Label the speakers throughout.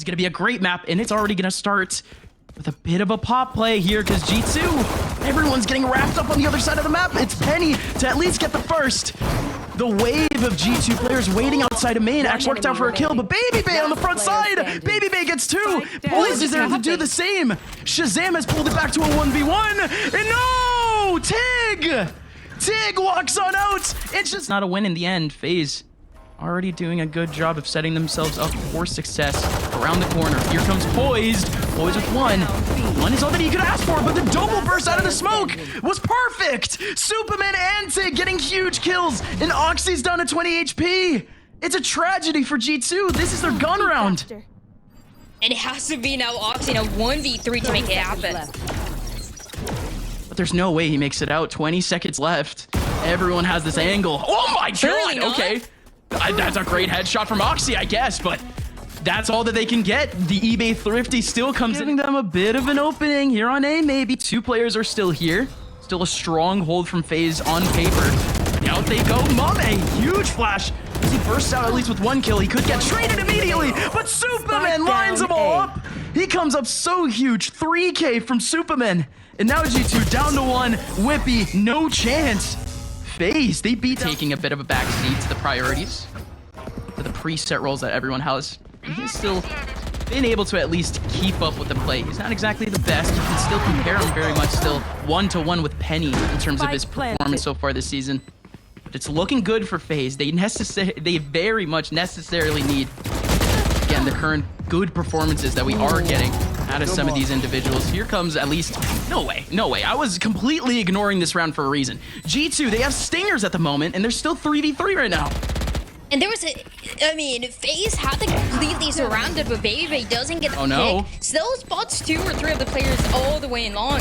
Speaker 1: is going to be a great map, and it's already going to start with a bit of a pop play here because G2, everyone's getting wrapped up on the other side of the map. It's Penny to at least get the first. The wave of G2 players waiting outside of main actually worked out for a kill, but Baby Bay on the front side. Baby Bay gets two. Poise is there to do the same. Shazam has pulled it back to a 1v1. And no! Tig walks on out. It's just not a win in the end. FaZe already doing a good job of setting themselves up for success around the corner. Here comes Poised. Poised with one. One is all that he could ask for, but the double burst out of the smoke was perfect. Superman and Tig getting huge kills, and Oxy's down to 20 HP. It's a tragedy for G2. This is their gun round.
Speaker 2: And it has to be now Oxy in a 1v3 to make it happen.
Speaker 1: But there's no way he makes it out. 20 seconds left. Everyone has this angle. Oh my god, okay. That's a great headshot from Oxy, I guess, but that's all that they can get. The eBay Thrifty still comes giving them a bit of an opening here on A. Maybe two players are still here. Still a strong hold from FaZe on paper. Out they go. Mame, huge flash. As he bursts out at least with one kill, he could get traded immediately, but Superman lines them all up. He comes up so huge. 3K from Superman. And now G2 down to one. Whippy, no chance. FaZe, they beat taking a bit of a backseat to the priorities, to the preset roles that everyone has. And he's still been able to at least keep up with the play. He's not exactly the best. You can still compare him very much still one-to-one with Penny in terms of his performance so far this season. But it's looking good for FaZe. They very much necessarily need, again, the current good performances that we are getting out of some of these individuals. Here comes at least... No way. I was completely ignoring this round for a reason. G2, they have Stingers at the moment, and they're still 3v3 right now.
Speaker 2: And there was FaZe had to completely surrounded, but Baby doesn't get the pick. Still spots 2 or 3 of the players all the way in long.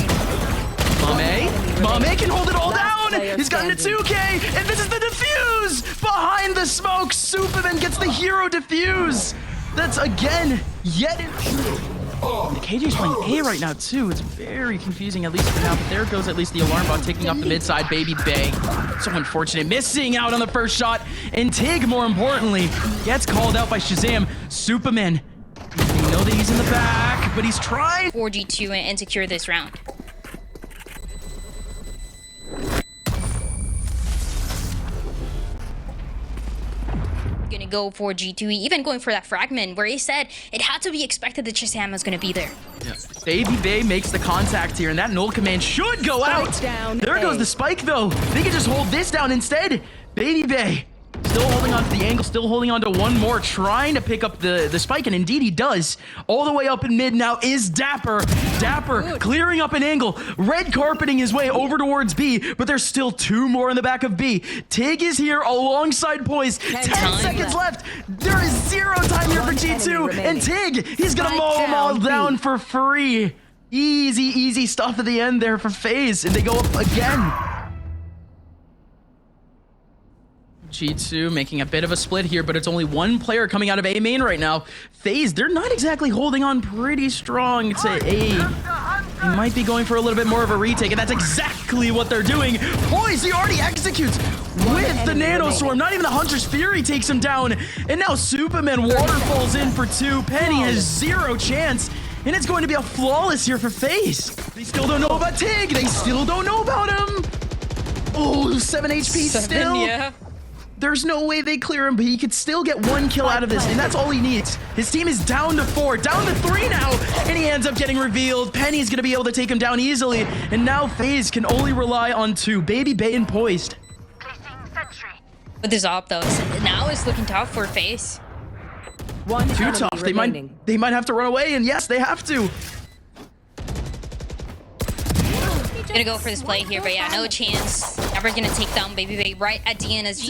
Speaker 1: Mame can hold it all down. He's gotten a 2K, and this is the defuse! Behind the smoke, Superman gets the hero defuse. That's, again, yet... The KJ's playing A right now, too. It's very confusing, at least for now. But there goes at least the alarm bot taking off the mid side. Baby Bay. So unfortunate. Missing out on the first shot. And Tig, more importantly, gets called out by Shazam. Superman. They know that he's in the back, but he's trying.
Speaker 2: 4G2 and secure this round. Gonna go for G2, even going for that fragment where he said it had to be expected that Shazam was gonna be there.
Speaker 1: Yeah. Baby Bay makes the contact here, and that null command should go out. There goes the spike, though. They can just hold this down instead. Baby Bay still holding on to the angle, still holding on to one more, trying to pick up the spike, and indeed he does. All the way up in mid now is Dapper. Dapper clearing up an angle, red carpeting his way over towards B, but there's still 2 more in the back of B. Tig is here alongside Poise. 10 seconds left. There is 0 time here for G2, and Tig, he's gonna mow them all down for free. Easy stuff at the end there for FaZe, and they go up again. G2 making a bit of a split here, but it's only 1 player coming out of A main right now. FaZe, they're not exactly holding on pretty strong to A. They might be going for a little bit more of a retake, and that's exactly what they're doing. Poise, he already executes with the Nano Swarm. Not even the Hunter's Fury takes him down. And now Superman waterfalls in for 2. Penny has 0 chance. And it's going to be a flawless here for FaZe. They still don't know about Tig. They still don't know about him. Oh, 7 HP still.
Speaker 2: Yeah.
Speaker 1: There's no way they clear him, but he could still get 1 kill out of this, and that's all he needs. His team is down to 4, down to 3 now, and he ends up getting revealed. Penny's gonna be able to take him down easily, and now FaZe can only rely on 2, Baby Bay and Poised.
Speaker 2: But this op though, now it's looking tough for FaZe.
Speaker 1: Too tough. They might have to run away, and yes, they have to.
Speaker 2: Gonna go for this play here, but yeah, no chance. Never gonna take down Baby Bay right at the end as
Speaker 1: it's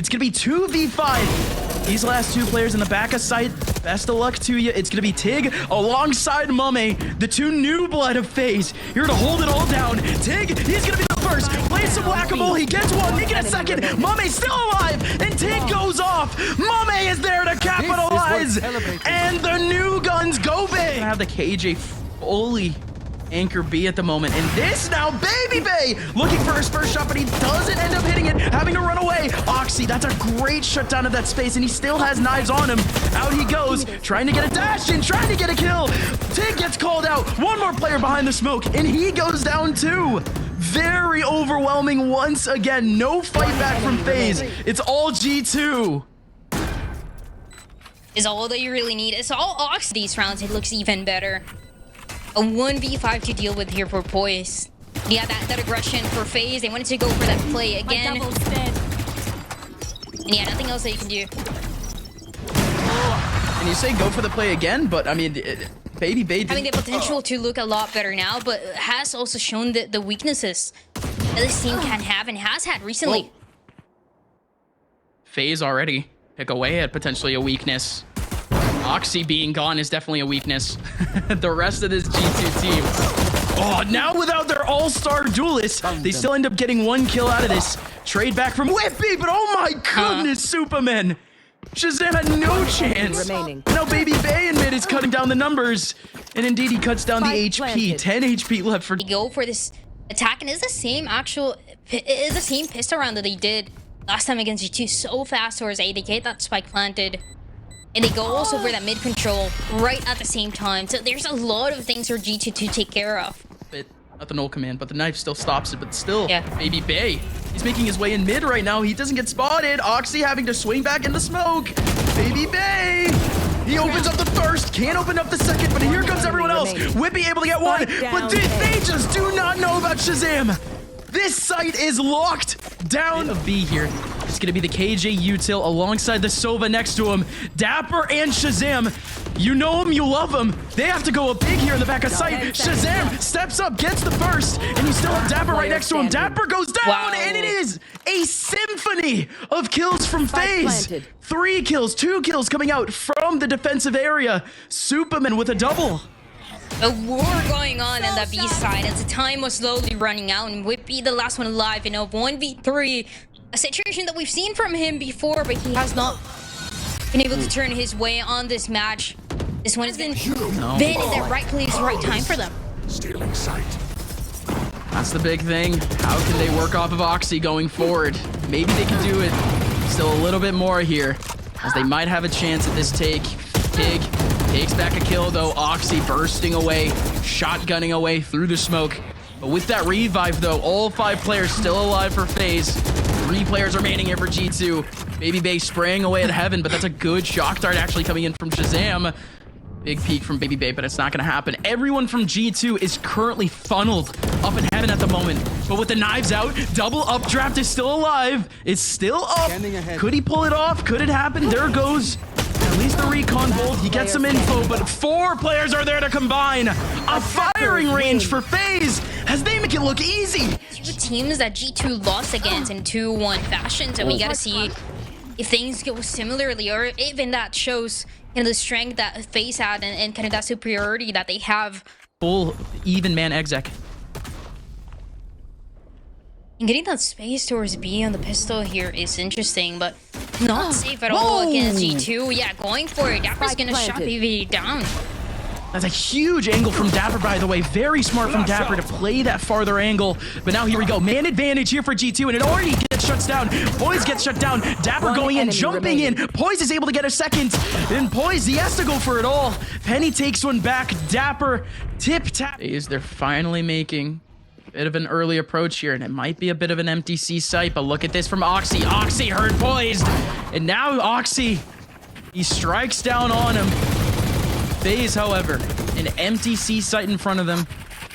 Speaker 1: gonna be 2v5. These last 2 players in the back of sight. Best of luck to you. It's gonna be Tig alongside Mame, the 2 new blood of FaZe. Here to hold it all down. Tig, he's gonna be the first. Plays some whack-a-mole. He gets 1, making a second. Mame's still alive, and Tig goes off. Mame is there to capitalize, and the new guns go big. I have the KJ fully Anchor B at the moment. And this now, Baby Bay looking for his first shot, but he doesn't end up hitting it, having to run away. Oxy, that's a great shutdown of that space, and he still has knives on him. Out he goes, trying to get a dash in, trying to get a kill. Tig gets called out. One more player behind the smoke, and he goes down too. Very overwhelming once again. No fight back from FaZe. It's all G2.
Speaker 2: Is all that you really need. It's all Ox these rounds. It looks even better. A 1v5 to deal with here for Poise. Yeah, that aggression for FaZe. They wanted to go for that play again. And yeah, nothing else that you can do.
Speaker 1: And you say go for the play again, but I mean, Baby Bay
Speaker 2: having the potential to look a lot better now, but has also shown the weaknesses that this team can have and has had recently.
Speaker 1: Whoa. FaZe already pick away at potentially a weakness. Oxy being gone is definitely a weakness. The rest of this G2 team. Oh, now without their all-star duelist, they still end up getting one kill out of this. Trade back from Whippy, but oh my goodness, Superman. Shazam had no chance. Now Baby Bay in mid is cutting down the numbers. And indeed, he cuts down the HP. 10 HP left for...
Speaker 2: They go for this attack, and it's the same pistol round that they did last time against G2. So fast towards A. They get that spike planted. And they go also for that mid control right at the same time. So there's a lot of things for G2 to take care of.
Speaker 1: Not the null command, but the knife still stops it. But still,
Speaker 2: yeah.
Speaker 1: Baby Bay, he's making his way in mid right now. He doesn't get spotted. Oxy having to swing back in the smoke. Baby Bay, he opens up the first, can't open up the second, but here comes everyone else. Whippy able to get one, but they just do not know about Shazam. This site is locked down. Of B here. It's going to be the KJ util alongside the Sova next to him. Dapper and Shazam. You know him, you love him. They have to go up big here in the back of sight. Shazam steps up, gets the first, and you still have Dapper right next to him. Dapper goes down, and it is a symphony of kills from FaZe. 3 kills, 2 kills coming out from the defensive area. Superman with a double.
Speaker 2: A war going on the B side as the time was slowly running out, and Whippy the last one alive in a 1v3. A situation that we've seen from him before, but he has not been able to turn his way on this match. This one has been in the right place, right time for them.
Speaker 3: Stealing sight.
Speaker 1: That's the big thing. How can they work off of Oxy going forward? Maybe they can do it still a little bit more here, as they might have a chance at this take. Pig takes back a kill though. Oxy bursting away, shotgunning away through the smoke. But with that revive though, all 5 players still alive for FaZe. 3 players remaining here for G2. Baby Bay spraying away at heaven, but that's a good shock dart actually coming in from Shazam. Big peek from Baby Bay, but it's not going to happen. Everyone from G2 is currently funneled up in heaven at the moment. But with the knives out, double updraft is still alive. It's still up. Could he pull it off? Could it happen? There goes at least the recon bolt. He gets some info, but 4 players are there to combine. A firing range for FaZe as they make it look easy.
Speaker 2: 2 teams that G2 lost against in 2-1 fashion, so we got to see if things go similarly, or even that shows the strength that FaZe had and kind of that superiority that they have.
Speaker 1: Full even man exec.
Speaker 2: And getting that space towards B on the pistol here is interesting, but not safe at all against G2. Yeah, going for it. Dapper's gonna shut BB down.
Speaker 1: That's a huge angle from Dapper, by the way. Very smart from Dapper to play that farther angle. But now here we go. Man advantage here for G2, and it already gets shut down. Poise gets shut down. Dapper going in, jumping in. Poise is able to get a second. And Poise, he has to go for it all. Penny takes one back. Dapper, tip-tap. They're finally making a bit of an early approach here, and it might be a bit of an empty C site, but look at this from Oxy. Oxy heard Poise. And now Oxy, he strikes down on him. FaZe, however, an empty C site in front of them.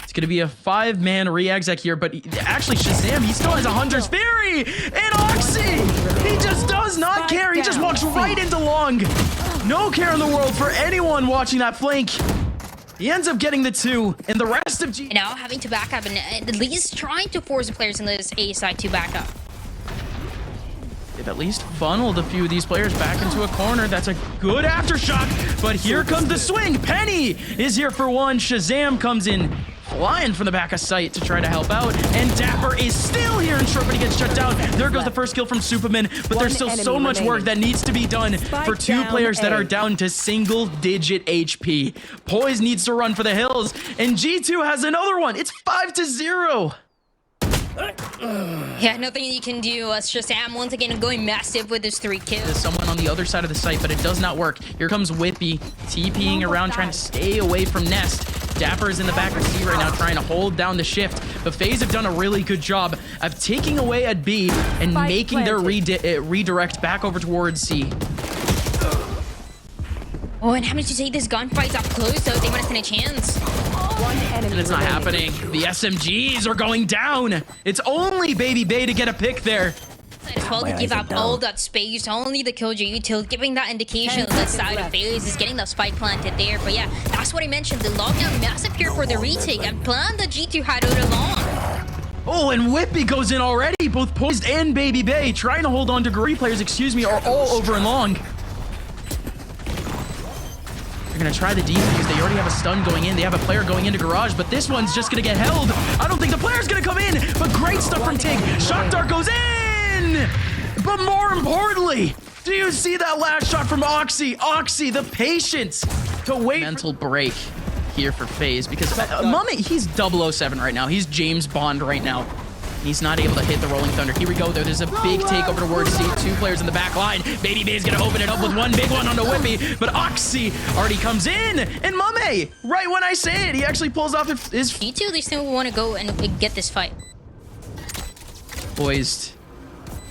Speaker 1: It's going to be a 5-man re-exec here, but actually Shazam, he still has a Hunter's Fury! And Oxy, he just does not care. He just walks right into long. No care in the world for anyone watching that flank. He ends up getting the 2, and the rest of G...
Speaker 2: Now having to back up and at least trying to force the players in this A side to back up.
Speaker 1: They've at least funneled a few of these players back into a corner. That's a good aftershock, but here comes the swing. Penny is here for one. Shazam comes in flying from the back of sight to try to help out. And Dapper is still here in short, but he gets shut down. There goes the first kill from Superman, but there's still so much work that needs to be done for two players that are down to single-digit HP. Poise needs to run for the hills, and G2 has another one. It's 5-0.
Speaker 2: Yeah, nothing you can do. It's just Am once again going massive with his 3 kills.
Speaker 1: There's someone on the other side of the site, but it does not work. Here comes Whippy, TPing around, trying to stay away from Nest. Dapper is in the back of C right now, trying to hold down the shift. But FaZe have done a really good job of taking away at B and making their redirect back over towards C.
Speaker 2: Oh, and having to take this gunfight up close, so they want to stand a chance.
Speaker 1: And it's not happening. The SMGs are going down. It's only Baby Bay to get a pick there.
Speaker 2: As well to give up all that space, only the killjoy util, giving that indication that the side of FaZe is getting that spike planted there. But yeah, that's what I mentioned. The lockdown massive here for the retake and plan that G2 had all along.
Speaker 1: Oh, and Whippy goes in already. Both Poised and Baby Bay trying to hold on to Gary players, are all over and long. Gonna try the defuse. They already have a stun going in. They have a player going into garage, but this one's just gonna get held. I don't think the player's gonna come in, but great stuff from Tig. Shock Dart goes in! But more importantly, do you see that last shot from Oxy? Oxy, the patience to wait. Mental break here for FaZe because Mummy, he's 007 right now. He's James Bond right now. He's not able to hit the Rolling Thunder. Here we go. There's a big take over towards C. 2 players in the back line. Baby Bay's gonna open it up with one big one onto Whippy, but Oxy already comes in. And Mame, right when I say it, he actually pulls off his...
Speaker 2: G2, they still want to go and get this fight.
Speaker 1: Poised.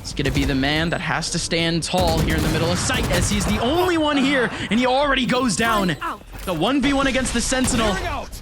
Speaker 1: He's gonna be the man that has to stand tall here in the middle of sight as he's the only one here, and he already goes down. The 1v1 against the Sentinel,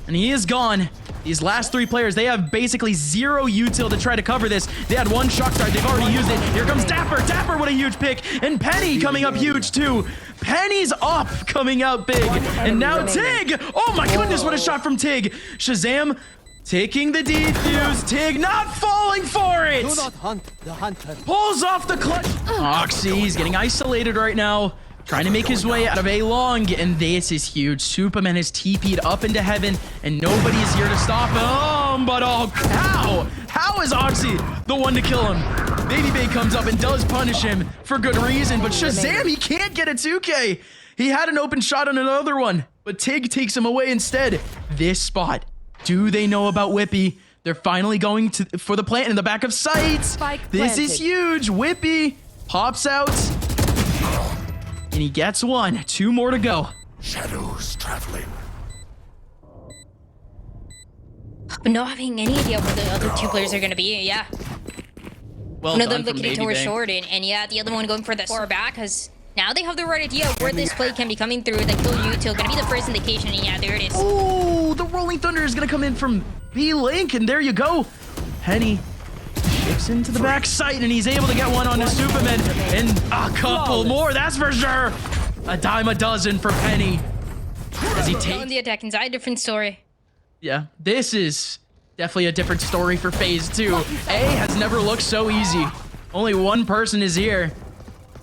Speaker 1: and he is gone. These last 3 players, they have basically 0 util to try to cover this. They had 1 shock dart. They've already used it. Here comes Dapper. Dapper with a huge pick. And Penny coming up huge, too. Penny's up, coming out big. And now Tig. Oh, my goodness, what a shot from Tig. Shazam taking the defuse. Tig not falling for it.
Speaker 3: Do not hunt the hunter.
Speaker 1: Pulls off the clutch. Oxy's getting isolated right now. Trying to make his way out of A long, and this is huge. Superman has TP'd up into heaven, and nobody is here to stop him. But oh, how is Oxy the one to kill him? Baby Bay comes up and does punish him for good reason, but Shazam, he can't get a 2K. He had an open shot on another one, but Tig takes him away instead. This spot, do they know about Whippy? They're finally going for the plant in the back of sight. This is huge. Whippy pops out. And he gets 1. 2 more to go.
Speaker 4: Shadows traveling.
Speaker 2: But not having any idea where the other 2 players are going to be, yeah.
Speaker 1: Well
Speaker 2: One of them looking towards short, and yeah, the other one going for the far back, because now they have the right idea of where this play can be coming through. The kill util going to be the first indication, and yeah, there it is.
Speaker 1: Oh, the Rolling Thunder is going to come in from B-Link, and there you go. Penny shifts into the back sight, and he's able to get one onto Superman, and a couple more, that's for sure. A dime a dozen for Penny. As he takes
Speaker 2: On the attacking side, different story.
Speaker 1: Yeah, this is definitely a different story for FaZe too. A has never looked so easy. Only 1 person is here.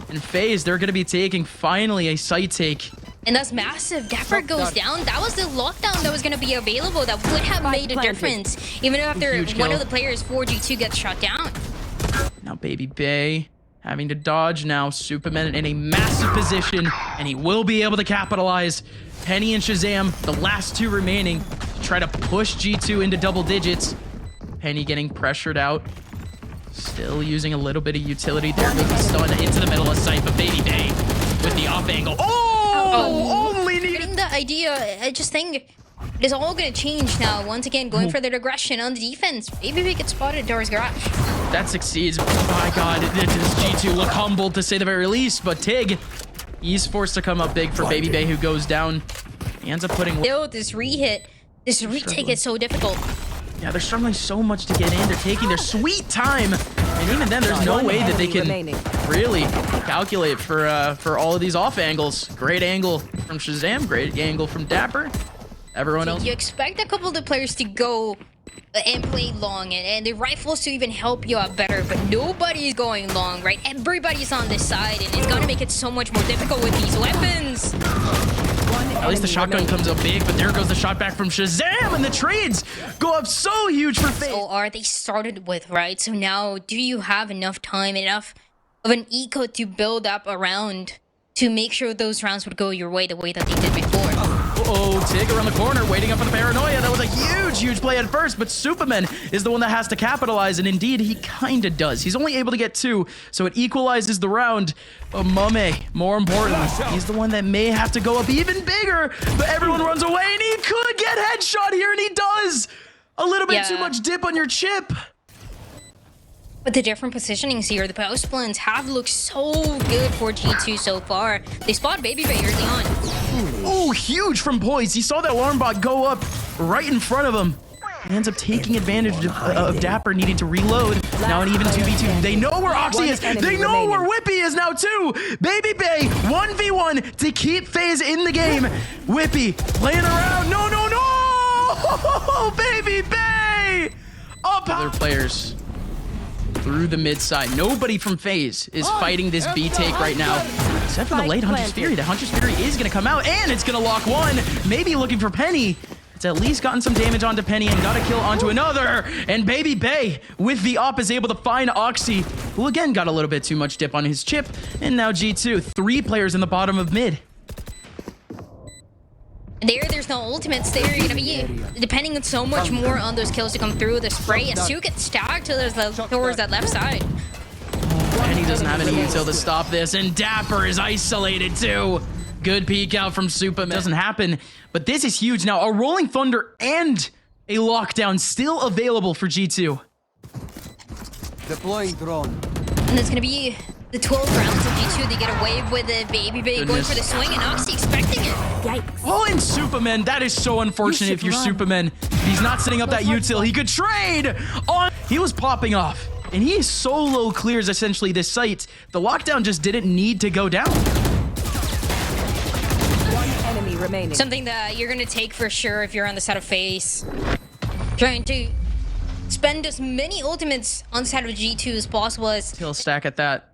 Speaker 1: And FaZe, they're going to be taking finally a site take.
Speaker 2: And that's massive. Dapper goes down. That was the lockdown that was going to be available that would have made a difference. Even after one of the players, 4G2, gets shot down.
Speaker 1: Now Baby Bay having to dodge now. Superman in a massive position, and he will be able to capitalize. Penny and Shazam, the last 2 remaining, to try to push G2 into double digits. Penny getting pressured out. Still using a little bit of utility there. Goes the stun into the middle of sight, but Baby Bay with the off angle. Only needed.
Speaker 2: Getting the idea, I just think it is all going to change now. Once again, going for the aggression on the defense. Baby Bay gets spotted at Door's garage.
Speaker 1: That succeeds. Oh my god, does G2 look humbled to say the very least, but Tig, he's forced to come up big for Baby Bay, who goes down. He ends up putting...
Speaker 2: Still, this re-hit, this retake is so difficult.
Speaker 1: Yeah, they're struggling so much to get in. They're taking their sweet time. And even then, there's no way that they can really calculate for all of these off angles. Great angle from Shazam. Great angle from Dapper. Everyone else.
Speaker 2: You expect a couple of the players to go and play long and the rifles to even help you out better, but nobody's going long, right? Everybody's on this side, and it's gonna make it so much more difficult with these weapons.
Speaker 1: At least the shotgun comes up big, but there goes the shot back from Shazam, and the trades go up so huge for FaZe.
Speaker 2: So are they started with, right? So now, do you have enough time, enough of an eco to build up around to make sure those rounds would go your way the way that they did before?
Speaker 1: Uh-oh, Tig around the corner, waiting up for the paranoia. That was a huge play at first, but Superman is the one that has to capitalize, and indeed, he kind of does. He's only able to get 2, so it equalizes the round. But Mame, more importantly, he's the one that may have to go up even bigger, but everyone runs away, and he could get headshot here, and he does! A little bit too much dip on your chip.
Speaker 2: But the different positionings here, the post blends have looked so good for G2 so far. They spot Baby Bay early on.
Speaker 1: Oh, huge from Poise. He saw that alarm bot go up right in front of him. He ends up taking advantage of Dapper needing to reload. Now an even 2v2. They know where Oxy is. They know where Whippy is now too. Baby Bay 1v1 to keep FaZe in the game. Whippy playing around. No. Baby Bay. Up. Other players through the mid side. Nobody from FaZe is fighting this B take right now, except for the late Hunter's Fury. The Hunter's Fury is going to come out, and it's going to lock one. Maybe looking for Penny. It's at least gotten some damage onto Penny and got a kill onto another. And Baby Bay with the op is able to find Oxy, who again got a little bit too much dip on his chip. And now G2, 3 players in the bottom of mid.
Speaker 2: There's no ultimates there. You're gonna be depending on so much more on those kills to come through. The spray and Stu gets stacked towards that left side.
Speaker 1: And he doesn't have any util to stop this. And Dapper is isolated too. Good peek out from Superman. Doesn't happen, but this is huge. Now a Rolling Thunder and a lockdown still available for G2.
Speaker 3: Deploying drone.
Speaker 2: And it's gonna be the 12 rounds of G2. They get away with the Baby Bay going for the swing, and Oxy expecting it.
Speaker 5: Yikes.
Speaker 1: Oh, and Superman. That is so unfortunate if you're Superman. He's not setting up that util. He could trade on. He was popping off, and he solo clears essentially this site. The lockdown just didn't need to go down.
Speaker 5: One enemy remaining.
Speaker 2: Something that you're gonna take for sure if you're on the side of FaZe. Trying to spend as many ultimates on the side of G2 as possible as
Speaker 1: Kill stack at that.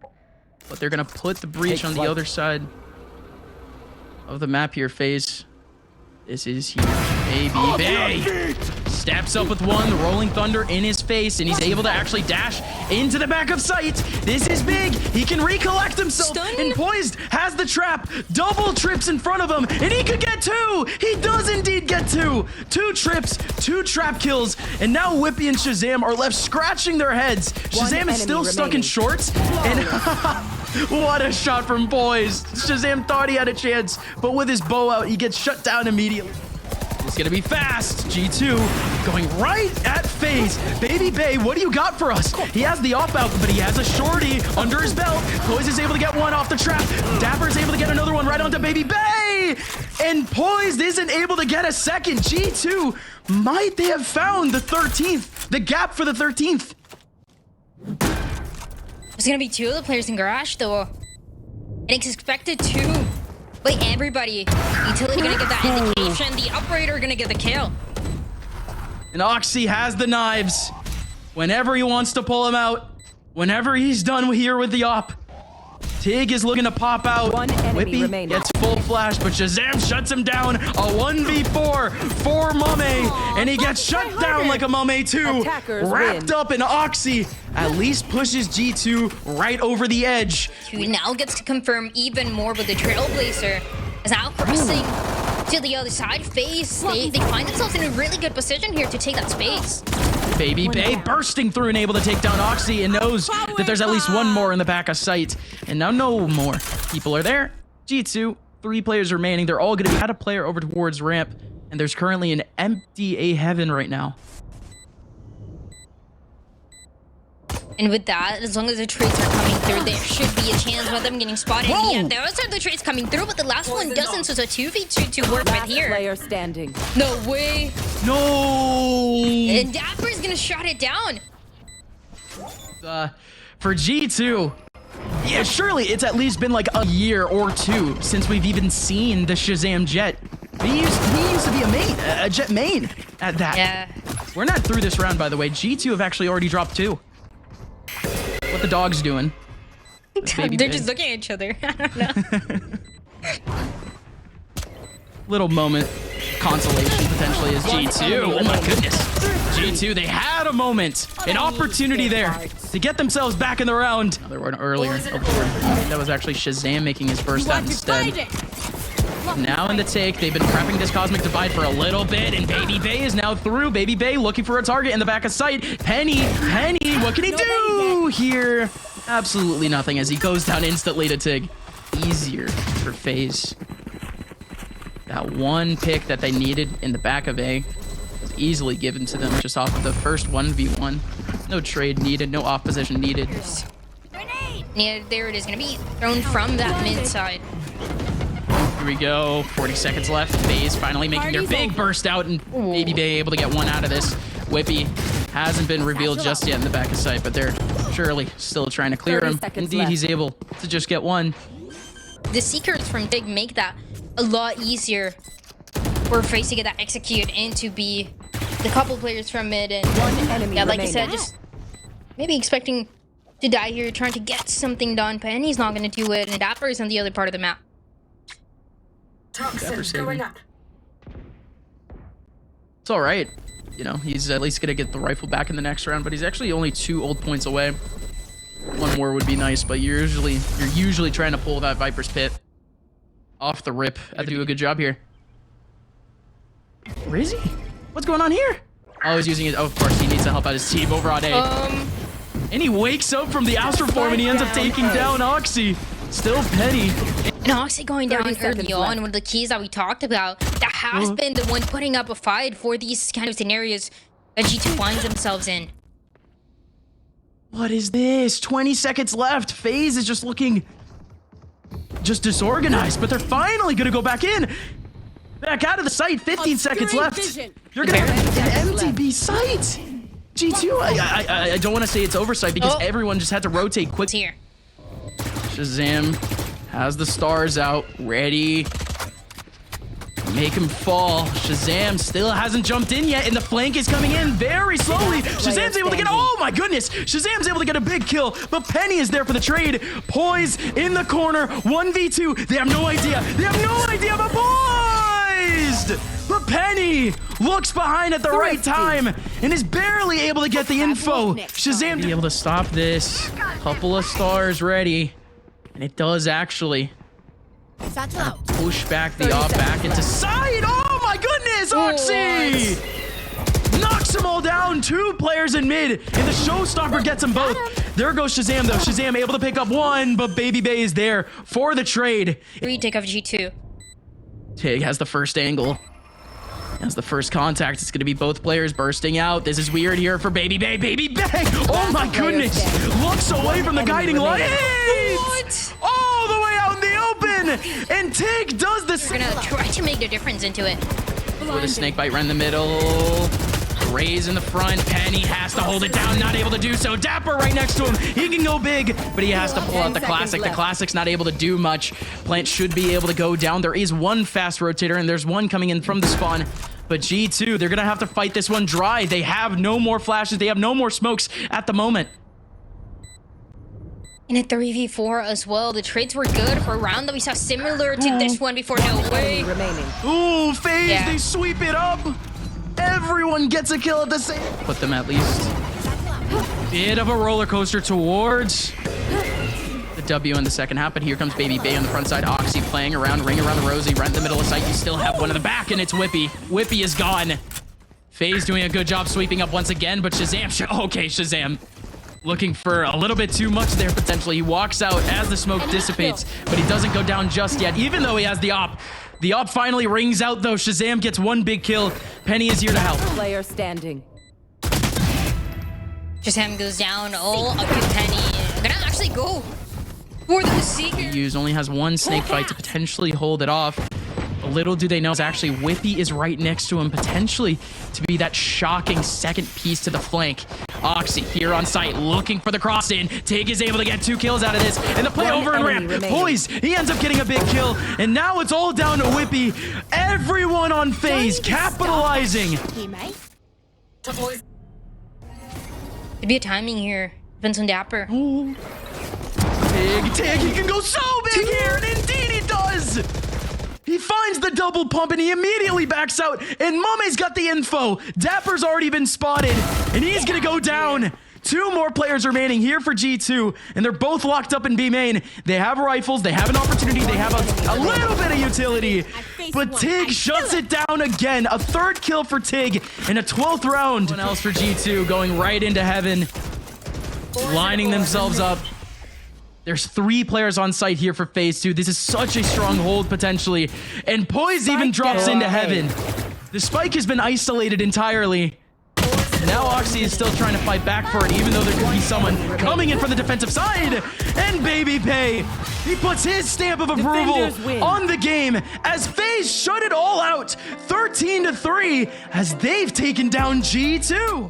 Speaker 1: But they're gonna put the breach on the other side of the map here, FaZe. This is huge. Baby Bay steps up with one, the Rolling Thunder in his face, and he's able to actually dash into the back of sight. This is big. He can recollect himself. And Poised has the trap. Double trips in front of him, and he could get 2. He does indeed get 2. 2 trips, 2 trap kills, and now Whippy and Shazam are left scratching their heads. Shazam is still stuck in shorts, and what a shot from Poised. Shazam thought he had a chance, but with his bow out, he gets shut down immediately. It's gonna be fast. G2 going right at FaZe. Baby Bay, what do you got for us? He has the off out, but he has a shorty under his belt. Poise is able to get one off the trap. Dapper is able to get another one right onto Baby Bay. And Poised isn't able to get a second. G2, might they have found the 13th? The gap for the 13th.
Speaker 2: there's gonna be 2 of the players in Garage though. And it's expected to. Wait, everybody. Utility gonna get that indication. The operator gonna get the kill.
Speaker 1: And Oxy has the knives. Whenever he wants to pull him out. Whenever he's done here with the op. Tig is looking to pop out.
Speaker 5: One enemy
Speaker 1: Whippy
Speaker 5: remaining.
Speaker 1: gets full flash, but Shazam shuts him down. A 1v4 for Mame. And he gets shut down like a Mame too.
Speaker 5: Attackers
Speaker 1: Wrapped
Speaker 5: win.
Speaker 1: up in Oxy. At least pushes G2 right over the edge.
Speaker 2: Who now gets to confirm even more with the Trailblazer. Is now crossing to the other side. FaZe, they find themselves in a really good position here to take that space.
Speaker 1: Baby Bay bursting through and able to take down Oxy and knows that there's at least one more in the back of sight. And now no more people are there. G2, 3 players remaining. They're all going to be at a player over towards ramp. And there's currently an empty A heaven right now.
Speaker 2: And with that, as long as the trades are coming through, there should be a chance of them getting spotted.
Speaker 1: Whoa.
Speaker 2: Yeah, there are the trades coming through, but the last one doesn't, so it's a 2v2 to work with
Speaker 5: Last
Speaker 2: here.
Speaker 5: player standing.
Speaker 2: No way.
Speaker 1: No!
Speaker 2: And Dapper's gonna shut it down.
Speaker 1: For G2, yeah, surely it's at least been like a year or 2 since we've even seen the Shazam Jet. He used to be a main, a Jet main at that.
Speaker 2: Yeah.
Speaker 1: We're not through this round, by the way. G2 have actually already dropped 2. What the dog's doing?
Speaker 2: They're just looking at each other. I don't know.
Speaker 1: little moment consolation potentially is G2. Oh my goodness. G2, they had a moment, an opportunity there to get themselves back in the round. There were earlier. That was actually Shazam making his burst out instead. Now in the take, they've been prepping this Cosmic Divide for a little bit, and Baby Bay is now through. Baby Bay looking for a target in the back of sight. Penny, what can he do here? Absolutely nothing as he goes down instantly to Tig. Easier for FaZe. That one pick that they needed in the back of A was easily given to them just off of the first 1v1. No trade needed, no off position needed.
Speaker 2: Yeah, there it is, gonna be thrown from that mid side.
Speaker 1: Here we go, 40 seconds left. FaZe finally making their big burst out, and Baby Bay able to get one out of this. Whippy hasn't been revealed just yet in the back of sight, but they're surely still trying to clear him. Indeed, he's able to just get one.
Speaker 2: The Seekers from Dig make that a lot easier for FaZe to get that execute and to be the couple players from mid. And yeah, like I said, just maybe expecting to die here, trying to get something done. Penny's not going to do it, and Dapper's on the other part of the map.
Speaker 1: It's all right. You know, he's at least going to get the rifle back in the next round, but he's actually only 2 old points away. One more would be nice, but you're usually trying to pull that Viper's Pit off the rip. I do a good job here. Where is he? What's going on here? Oh, he's using it. Oh, of course, he needs to help out his team over on A. And he wakes up from the Astroform and he ends up taking down Oxy. Still Petty.
Speaker 2: And Oxy going down early on, one of the keys that we talked about, that has been the one putting up a fight for these kind of scenarios that G2 finds themselves in.
Speaker 1: What is this? 20 seconds left. FaZe is just looking disorganized, but they're finally going to go back in. Back out of the site. 15 seconds left. You're going to have an empty B site. G2, I don't want to say it's oversight because everyone just had to rotate quick.
Speaker 2: Here.
Speaker 1: Shazam has the stars out, ready. Make him fall. Shazam still hasn't jumped in yet, and the flank is coming in very slowly. Shazam's able to get, oh my goodness. Shazam's able to get a big kill, but Penny is there for the trade. Poise in the corner, 1v2. They have no idea. They have no idea, but poised. But Penny looks behind at the right time and is barely able to get the info. Shazam be able to stop this. Couple of stars ready. And it does actually push back the op back into side. Oh my goodness, Oxy! Knocks them all down. 2 players in mid, and the showstopper gets them both. There goes Shazam though. Shazam able to pick up one, but Baby Bay is there for the trade.
Speaker 2: Retake of G2.
Speaker 1: Tig has the first angle. As the first contact, it's going to be both players bursting out. This is weird here for Baby Bay. Baby Bay! Oh my goodness! Looks away from the guiding light. What? All the way out in the open! And Tig does the same.
Speaker 2: We're going to try to make the difference into it.
Speaker 1: With a snake bite right in the middle. Raise in the front. Penny has to hold it down. Not able to do so. Dapper right next to him. He can go big, but he has to pull out the Classic. The Classic's not able to do much. Plant should be able to go down. There is one fast rotator, and there's one coming in from the spawn. But G2, they're going to have to fight this one dry. They have no more flashes. They have no more smokes at the moment.
Speaker 2: In a 3v4 as well. The trades were good for a round that we saw similar to this one before. No way.
Speaker 1: Ooh, FaZe, they sweep it up. Everyone gets a kill at the same. Put them at least. Bit of a roller coaster towards the W in the second half, but here comes Baby Bay on the front side. Oxy playing around, ring around the Rosie, right in the middle of sight. You still have one in the back, and it's Whippy. Whippy is gone. FaZe doing a good job sweeping up once again, but Shazam, okay, Shazam. Looking for a little bit too much there, potentially. He walks out as the smoke dissipates, but he doesn't go down just yet, even though he has the op. The op finally rings out, though. Shazam gets one big kill. Penny is here to help.
Speaker 5: Player standing.
Speaker 2: Shazam goes down. Oh, a good Penny. Gonna actually go for the Seeker.
Speaker 1: Hughes only has one snake fight to potentially hold it off. But little do they know is actually Whippy is right next to him, potentially to be that shocking second piece to the flank. Oxy here on site, looking for the cross in. Tig is able to get 2 kills out of this, and the play over and ramp. Poise, he ends up getting a big kill, and now it's all down to Whippy. Everyone on FaZe capitalizing.
Speaker 2: Could be a timing here. Vincent Dapper.
Speaker 1: Tig, he can go so big here, and indeed he does. He finds the double pump and he immediately backs out. And Mame's got the info. Dapper's already been spotted and he's gonna go down. 2 more players remaining here for G2, and they're both locked up in B main. They have rifles, they have an opportunity, they have a little bit of utility. But Tig shuts it down again. A 3rd kill for Tig in a 12th round. Someone else for G2 going right into heaven, lining themselves up. There's 3 players on site here for phase 2. This is such a strong hold potentially. And Poise even drops into heaven. The spike has been isolated entirely. Now Oxy is still trying to fight back for it, even though there could be someone coming in from the defensive side. And Baby Pay, he puts his stamp of approval on the game as FaZe shut it all out 13-3 as they've taken down G2.